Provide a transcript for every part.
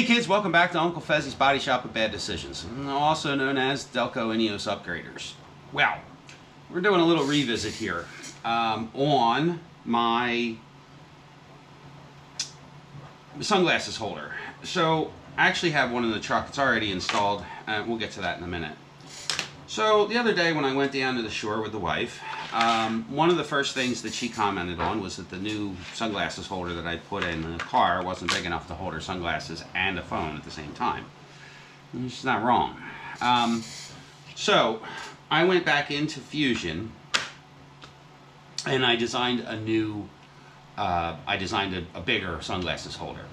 kids, welcome back to Uncle Fezzi's Body Shop of Bad Decisions, also known as Delco INEOS Upgraders. Well, we're doing a little revisit here on my sunglasses holder. So I actually have one in the truck. It's already installed. We'll get to that in a minute. So the other day when I went down to the shore with the wife, one of the first things that she commented on was that the new sunglasses holder that I put in the car wasn't big enough to hold her sunglasses and a phone at the same time. And she's not wrong. So I went back into Fusion and I designed a new, a bigger sunglasses holder.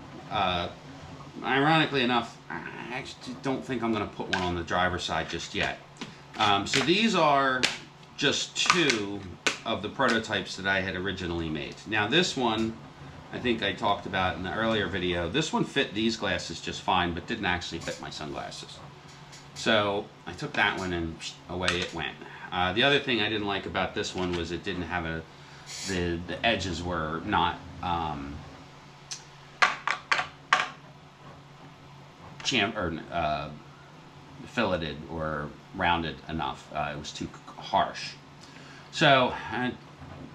Ironically enough, I actually don't think I'm going to put one on the driver's side just yet. So these are just two of the prototypes that I had originally made. Now this one, I think I talked about in the earlier video, this one fit these glasses just fine, but didn't actually fit my sunglasses. So I took that one and away it went. The other thing I didn't like about this one was it didn't have the edges were not filleted or rounded enough. It was too harsh. So I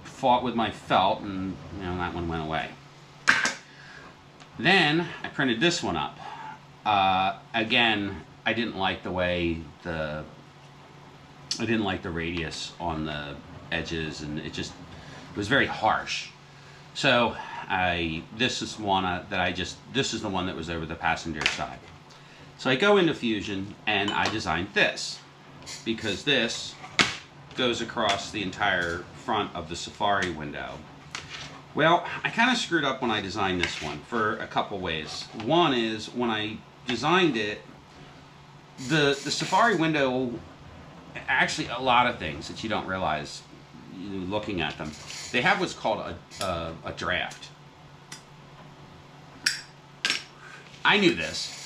fought with my felt, and that one went away. Then I printed this one up. Again, I didn't like the way I didn't like the radius on the edges, and it was very harsh. So this is one this is the one that was over the passenger side. So I go into Fusion and I designed this, because this goes across the entire front of the Safari window. Well, I kind of screwed up when I designed this one for a couple ways. One is, when I designed it, the Safari window, actually a lot of things that you don't realize looking at them, they have what's called a draft. I knew this.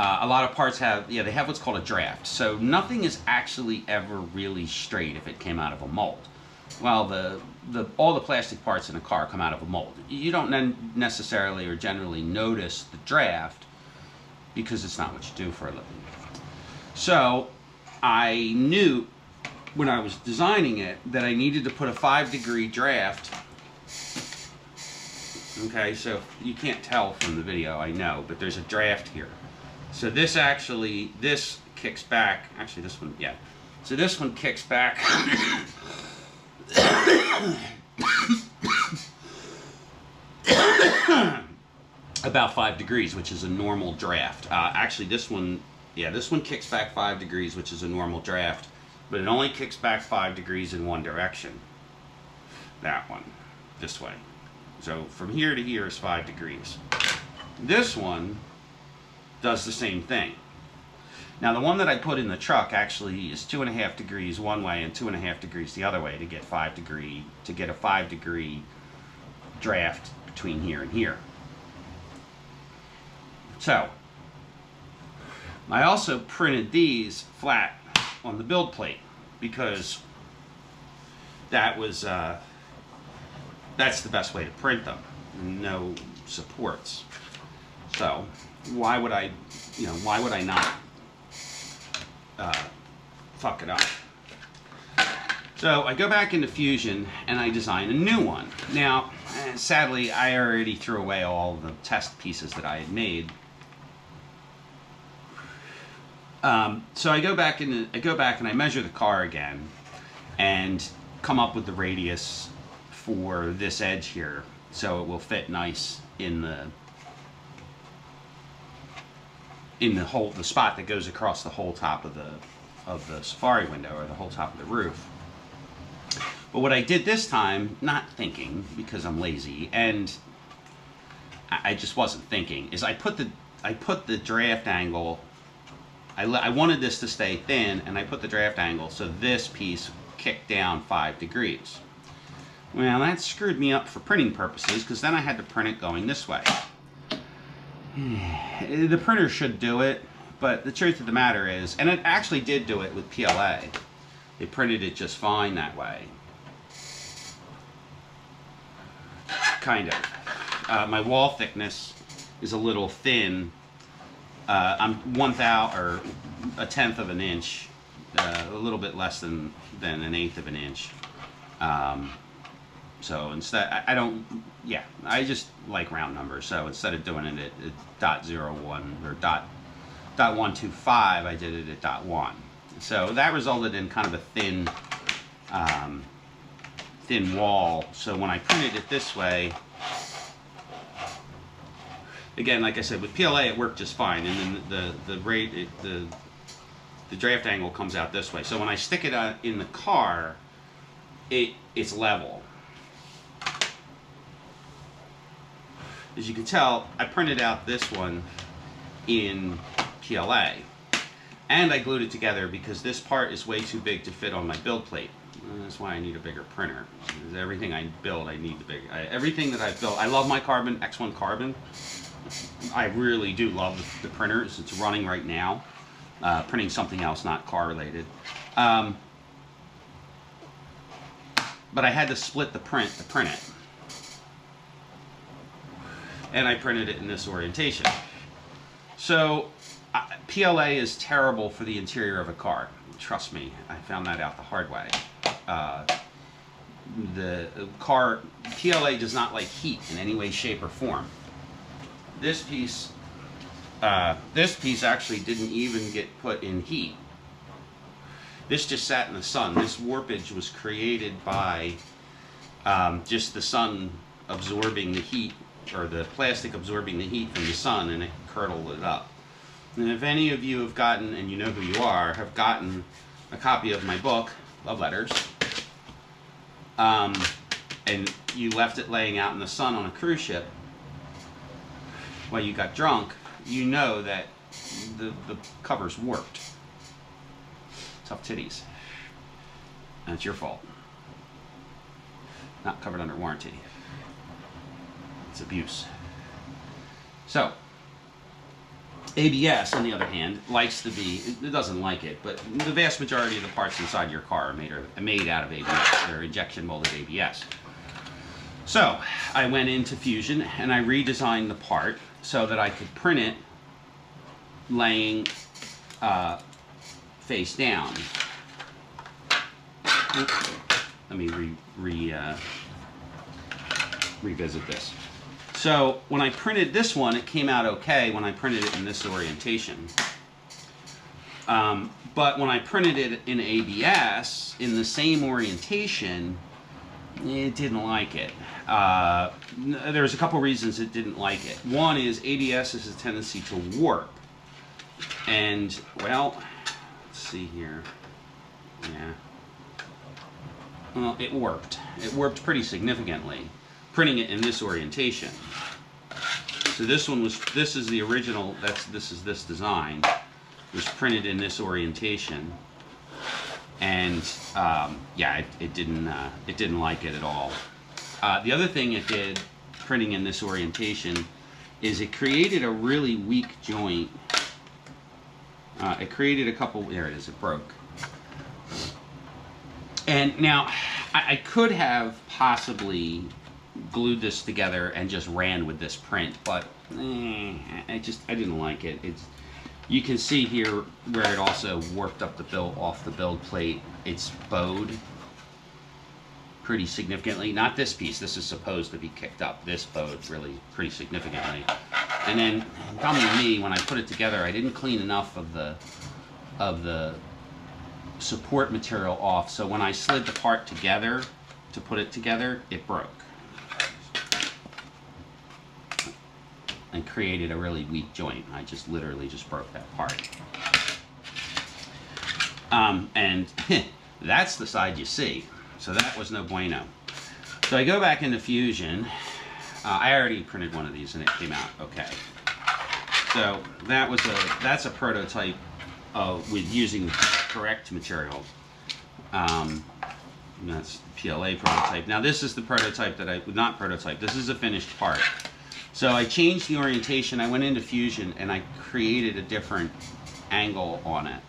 A lot of parts they have what's called a draft. So nothing is actually ever really straight if it came out of a mold. Well, all the plastic parts in a car come out of a mold. You don't necessarily or generally notice the draft because it's not what you do for a living. So I knew when I was designing it that I needed to put a 5-degree draft. Okay, so you can't tell from the video, I know, but there's a draft here. So this kicks back, actually this one, yeah. So this one kicks back about 5 degrees, which is a normal draft. Actually this one kicks back 5 degrees, which is a normal draft, but it only kicks back 5 degrees in one direction. That one, this way. So from here to here is 5 degrees. This one does the same thing. Now the one that I put in the truck actually is 2.5 degrees one way and 2.5 degrees the other way to get a 5 degree draft between here and here. So I also printed these flat on the build plate because that was that's the best way to print them. No supports. So why would I not fuck it up? So I go back into Fusion and I design a new one. Now, sadly, I already threw away all the test pieces that I had made. So I go back and I measure the car again and come up with the radius for this edge here, so it will fit nice in the spot that goes across the whole top of the Safari window, or the whole top of the roof. But what I did this time, not thinking because I'm lazy and I just wasn't thinking, is I put the draft angle. I wanted this to stay thin, and I put the draft angle so this piece kicked down 5 degrees. Well, that screwed me up for printing purposes, because then I had to print it going this way. The printer should do it, but the truth of the matter is, and it actually did do it with PLA. It printed it just fine that way. Kind of. My wall thickness is a little thin I'm 1/1000 or a tenth of an inch, a little bit less than an eighth of an inch. So instead, I don't, yeah, I just like round numbers. So instead of doing it at .01 or .125, I did it at .1. So that resulted in kind of a thin, thin wall. So when I printed it this way, again, like I said, with PLA it worked just fine, and then the draft angle comes out this way. So when I stick it in the car, it's level. As you can tell, I printed out this one in PLA, and I glued it together because this part is way too big to fit on my build plate. And that's why I need a bigger printer. Because everything I build, I need the big. Everything that I've built, I love my Carbon, X1 Carbon. I really do love the printers. It's running right now, printing something else, not car related. But I had to split the print to print it. And I printed it in this orientation. So PLA is terrible for the interior of a car. Trust me, I found that out the hard way. The car, PLA does not like heat in any way, shape, or form. This piece actually didn't even get put in heat. This just sat in the sun. This warpage was created by just the sun absorbing the heat, or the plastic absorbing the heat from the sun, and it curdled it up. And if any of you have gotten, and you know who you are, have gotten a copy of my book, Love Letters, and you left it laying out in the sun on a cruise ship while you got drunk, you know that the cover's warped. Tough titties. And it's your fault. Not covered under warranty. It's abuse. So, ABS, on the other hand, likes to be, it doesn't like it, but the vast majority of the parts inside your car are made out of ABS. They're injection molded ABS. So, I went into Fusion and I redesigned the part so that I could print it laying face down. Let me revisit this. So when I printed this one, it came out okay when I printed it in this orientation. But when I printed it in ABS, in the same orientation, it didn't like it. There's a couple reasons it didn't like it. One is ABS has a tendency to warp. And, well, let's see here. Yeah. Well, it warped. It warped pretty significantly, printing it in this orientation. So this one was, this is the original, this is this design, was printed in this orientation. And yeah, it didn't like it at all. The other thing it did, printing in this orientation, is it created a really weak joint. It created a couple, there it is, it broke. And now, I could have possibly glued this together and just ran with this print, but I didn't like it. You can see here where it also warped up off the build plate. It's bowed pretty significantly. Not this piece. This is supposed to be kicked up. This bowed really pretty significantly. And then, probably me, when I put it together, I didn't clean enough of the support material off. So when I slid the part together to put it together, it broke and created a really weak joint. I just literally just broke that part. And that's the side you see. So that was no bueno. So I go back into Fusion. I already printed one of these and it came out okay. So that's a prototype with using the correct material. That's PLA prototype. Now this is the prototype that not prototype, this is a finished part. So I changed the orientation, I went into Fusion and I created a different angle on it.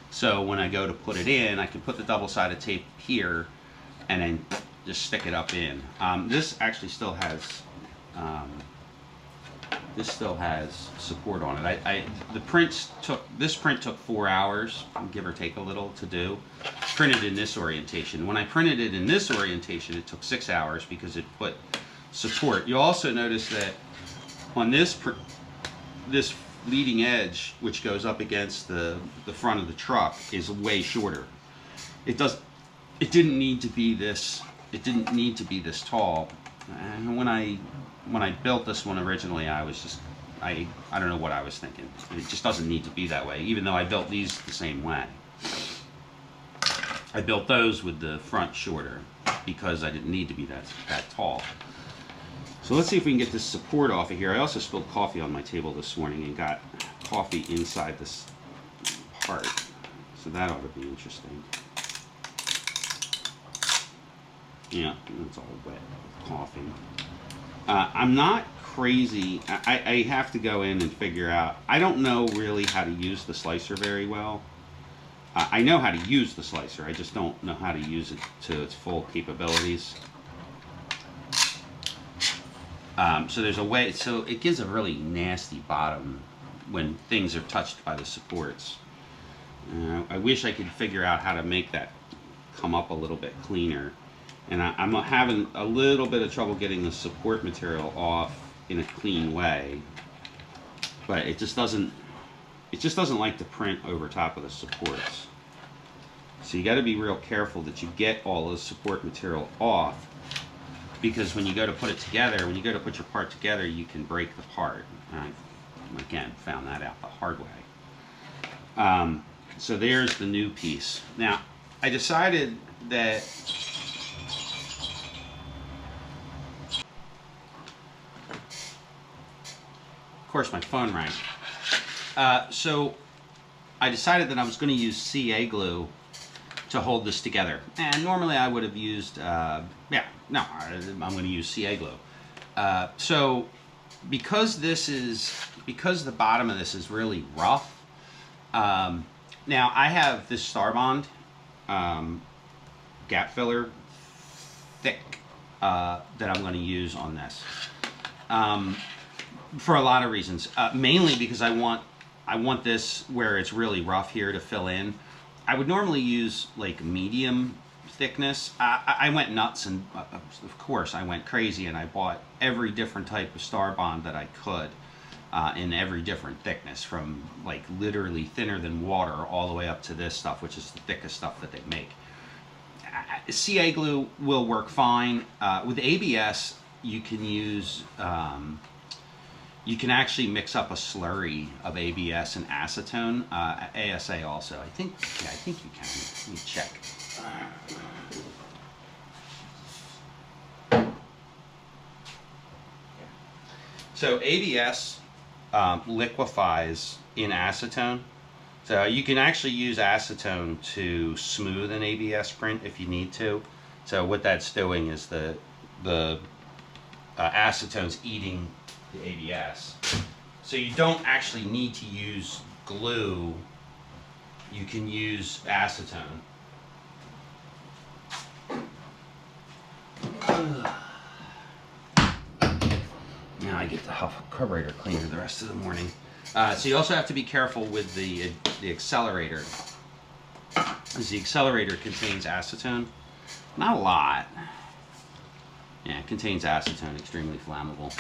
So when I go to put it in, I can put the double-sided tape here and then just stick it up in. This actually still has this still has support on it. This print took 4 hours, give or take a little, to do. Printed in this orientation. When I printed it in this orientation, it took 6 hours because it put support. You'll also notice that on this leading edge, which goes up against the front of the truck, is way shorter. It didn't need to be this. It didn't need to be this tall. And when I built this one originally, I was just I don't know what I was thinking. It just doesn't need to be that way. Even though I built these the same way, I built those with the front shorter because I didn't need to be that tall. So let's see if we can get this support off of here. I also spilled coffee on my table this morning and got coffee inside this part. So that ought to be interesting. Yeah, it's all wet with coffee. I'm not crazy. I have to go in and figure out. I don't know really how to use the slicer very well. I know how to use the slicer. I just don't know how to use it to its full capabilities. So there's a way. So it gives a really nasty bottom when things are touched by the supports. I wish I could figure out how to make that come up a little bit cleaner. And I'm having a little bit of trouble getting the support material off in a clean way. But it just doesn't like to print over top of the supports. So you got to be real careful that you get all the support material off, because when you go to put it together, when you go to put your part together, you can break the part. And I, again, found that out the hard way. So there's the new piece. Now, I decided that of course my phone rang. So I decided that I was going to use CA glue to hold this together. And normally I would have used, I'm going to use CA glue. So because the bottom of this is really rough, now I have this Starbond gap filler thick that I'm going to use on this. For a lot of reasons, mainly because I want this where it's really rough here to fill in. I would normally use like medium thickness. I went nuts, and of course I went crazy, and I bought every different type of Starbond that I could in every different thickness, from like literally thinner than water all the way up to this stuff, which is the thickest stuff that they make. CA glue will work fine. With ABS, you can use you can actually mix up a slurry of ABS and acetone. ASA also. I think you can. Let me check. So ABS liquefies in acetone. So you can actually use acetone to smooth an ABS print if you need to. So what that's doing is the acetone's eating the ABS. So you don't actually need to use glue. You can use acetone. Now I get to huff a carburetor cleaner the rest of the morning. So you also have to be careful with the accelerator, because the accelerator contains acetone. Not a lot. Yeah, it contains acetone, extremely flammable.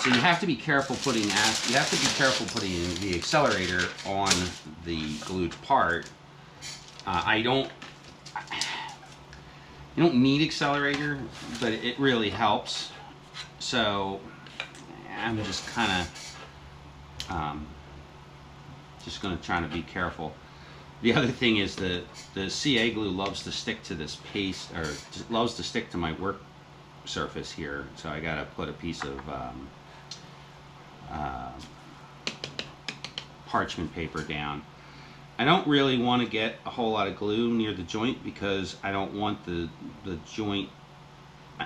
So you have to be careful putting the accelerator on the glued part. You don't need accelerator, but it really helps. So I'm just kind of just going to try to be careful. The other thing is the CA glue loves to stick to this paste, or loves to stick to my work surface here. So I got to put a piece of parchment paper down. I don't really want to get a whole lot of glue near the joint, because I don't want the joint.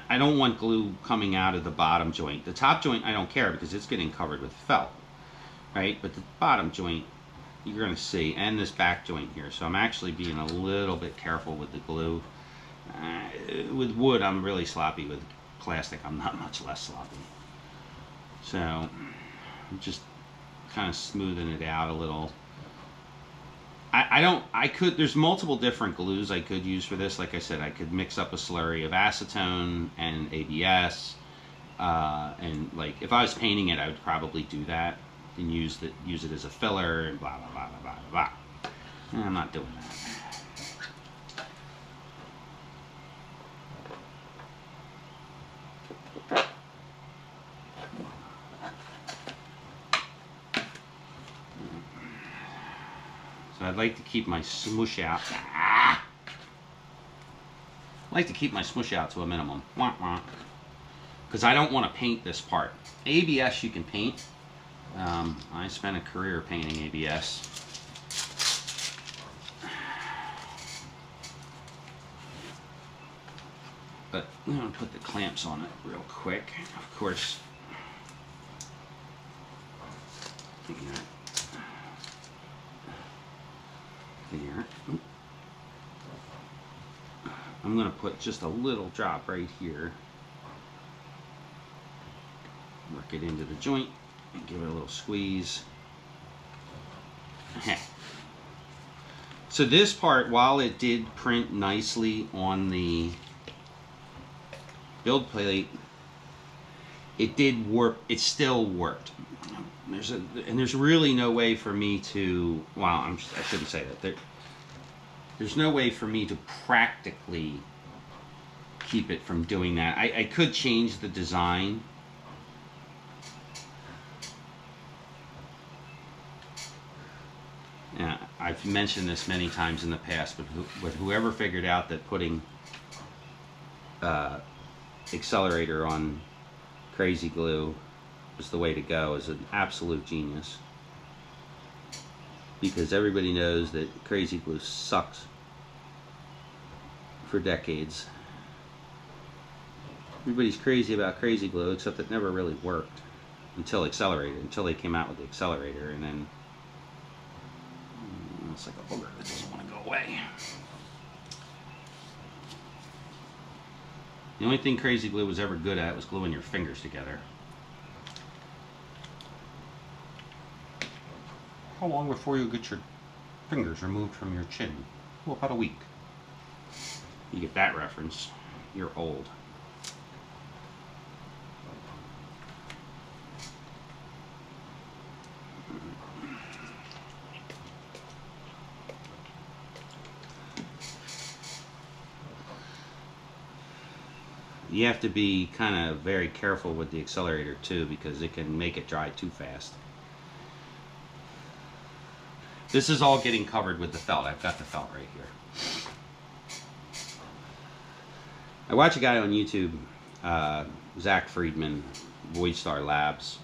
I don't want glue coming out of the bottom joint. The top joint I don't care, because it's getting covered with felt, right? But the bottom joint you're going to see, and this back joint here. So I'm actually being a little bit careful with the glue. With wood I'm really sloppy. With plastic I'm not much less sloppy. So I'm just kind of smoothing it out a little. There's multiple different glues I could use for this. Like I said, I could mix up a slurry of acetone and ABS. And like, if I was painting it, I would probably do that and use it as a filler and blah, blah, blah, blah, blah, blah. I'm not doing that. I'd like to keep my smoosh out. I like to keep my smoosh out to a minimum. Because I don't want to paint this part. ABS you can paint. I spent a career painting ABS. But I'm going to put the clamps on it real quick. Of course. Here. I'm going to put just a little drop right here. Work it into the joint and give it a little squeeze. So this part, while it did print nicely on the build plate, it did warp. It still warped. There's really no way for me to, well, I shouldn't say that. There's no way for me to practically keep it from doing that. I could change the design. Yeah, I've mentioned this many times in the past, but whoever figured out that putting accelerator on crazy glue is the way to go is an absolute genius, because everybody knows that crazy glue sucks for decades. Everybody's crazy about crazy glue, except it never really worked until they came out with the accelerator, and then it's like a booger that doesn't want to go away. The only thing crazy glue was ever good at was gluing your fingers together. How long before you get your fingers removed from your chin? Well, about a week. You get that reference, you're old. You have to be kind of very careful with the accelerator too, because it can make it dry too fast. This is all getting covered with the felt. I've got the felt right here. I watch a guy on YouTube, Zach Friedman, Voidstar Labs.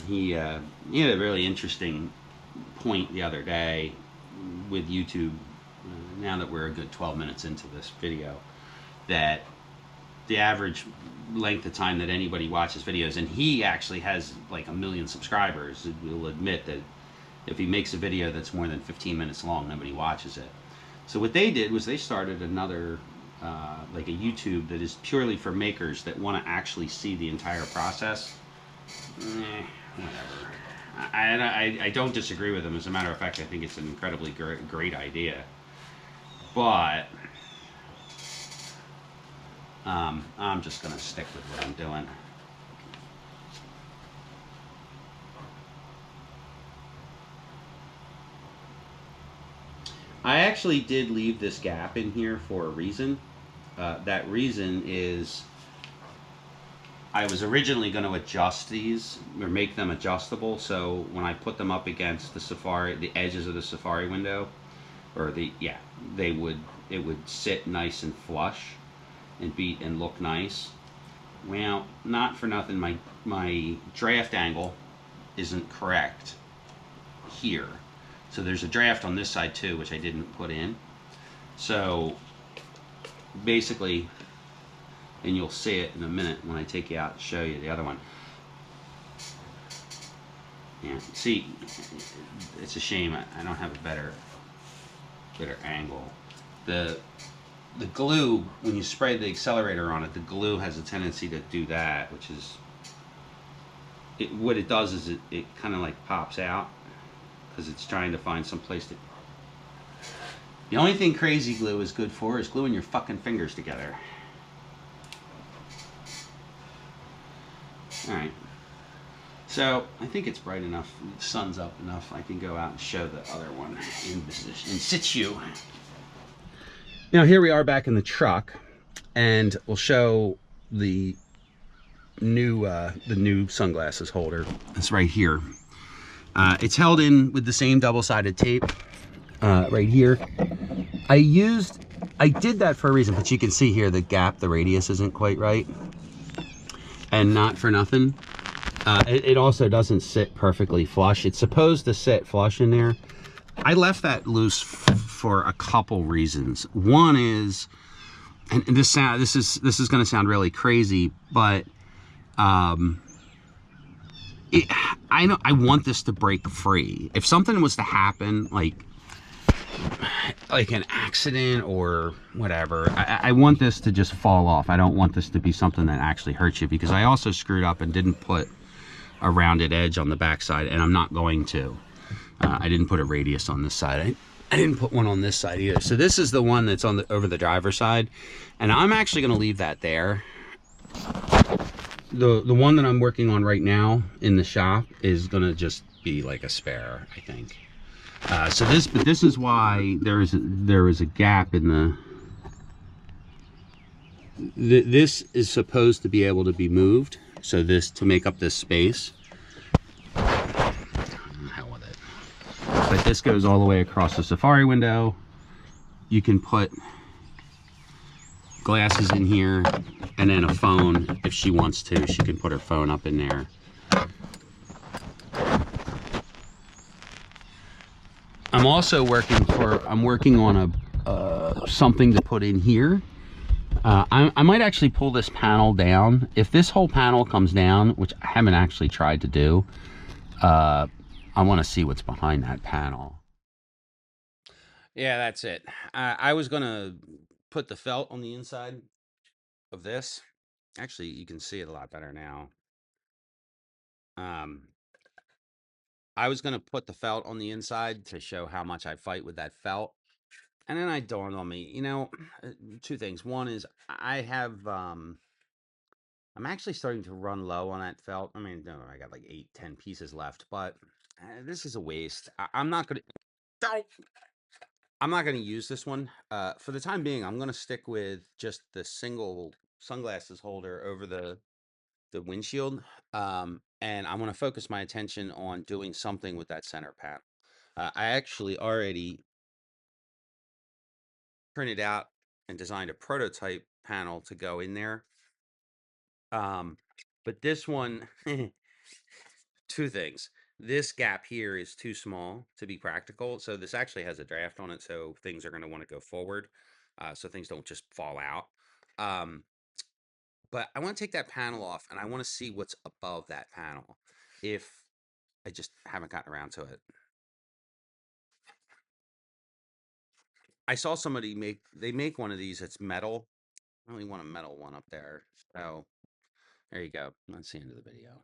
He had a really interesting point the other day with YouTube, now that we're a good 12 minutes into this video, that the average length of time that anybody watches videos, and he actually has like 1 million subscribers, will admit that if he makes a video that's more than 15 minutes long, nobody watches it. So what they did was they started another, like a YouTube that is purely for makers that want to actually see the entire process. Whatever. I don't disagree with them. As a matter of fact, I think it's an incredibly great idea. But I'm just going to stick with what I'm doing. I actually did leave this gap in here for a reason. That reason is I was originally going to adjust these or make them adjustable, so when I put them up against the Safari, the edges of the Safari window, or it would sit nice and flush and look nice. Well, not for nothing, my draft angle isn't correct here. So there's a draft on this side too, which I didn't put in. So basically, and you'll see it in a minute when I take you out and show you the other one. Yeah, see, it's a shame I don't have a better angle. The glue, when you spray the accelerator on it, the glue has a tendency to do that, which is what it does is it kind of like pops out because it's trying to find some place to. The only thing crazy glue is good for is gluing your fucking fingers together. All right. So I think it's bright enough, the sun's up enough, I can go out and show the other one in position, in situ. Now here we are back in the truck, and we'll show the new sunglasses holder. It's right here. It's held in with the same double-sided tape right here. I did that for a reason, but you can see here the gap, the radius isn't quite right, and not for nothing. It also doesn't sit perfectly flush. It's supposed to sit flush in there. I left that loose for a couple reasons. One is, and this is going to sound really crazy, but I know I want this to break free. If something was to happen, like an accident or whatever, I want this to just fall off. I don't want this to be something that actually hurts you, because I also screwed up and didn't put a rounded edge on the back side, and I'm not going to. I didn't put a radius on this side. I didn't put one on this side either. So this is the one that's on the over the driver's side, and I'm actually going to leave that there. The one that I'm working on right now in the shop is going to just be like a spare, I think. So this is why there is a gap in the. This is supposed to be able to be moved, so this to make up this space. Hell with it. But this goes all the way across the Safari window. You can put glasses in here, and then a phone if she wants to. She can put her phone up in there. I'm also working on a something to put in here. I might actually pull this panel down. If this whole panel comes down, which I haven't actually tried to do, I want to see what's behind that panel. Yeah, that's it. I was going to put the felt on the inside of this. Actually, you can see it a lot better now. I was going to put the felt on the inside to show how much I fight with that felt. And then it dawned on me, you know, two things. One is I have, I'm actually starting to run low on that felt. I mean, no, I got like 8-10 pieces left, but this is a waste. I'm not going to use this one. For the time being, I'm going to stick with just the single sunglasses holder over the windshield. And I want to focus my attention on doing something with that center panel. I actually already printed out and designed a prototype panel to go in there. But this one, two things. This gap here is too small to be practical. So this actually has a draft on it. So things are going to want to go forward. So things don't just fall out. But I want to take that panel off, and I want to see what's above that panel if I just haven't gotten around to it. I saw somebody make one of these that's metal. I only want a metal one up there. So there you go. That's the end of the video.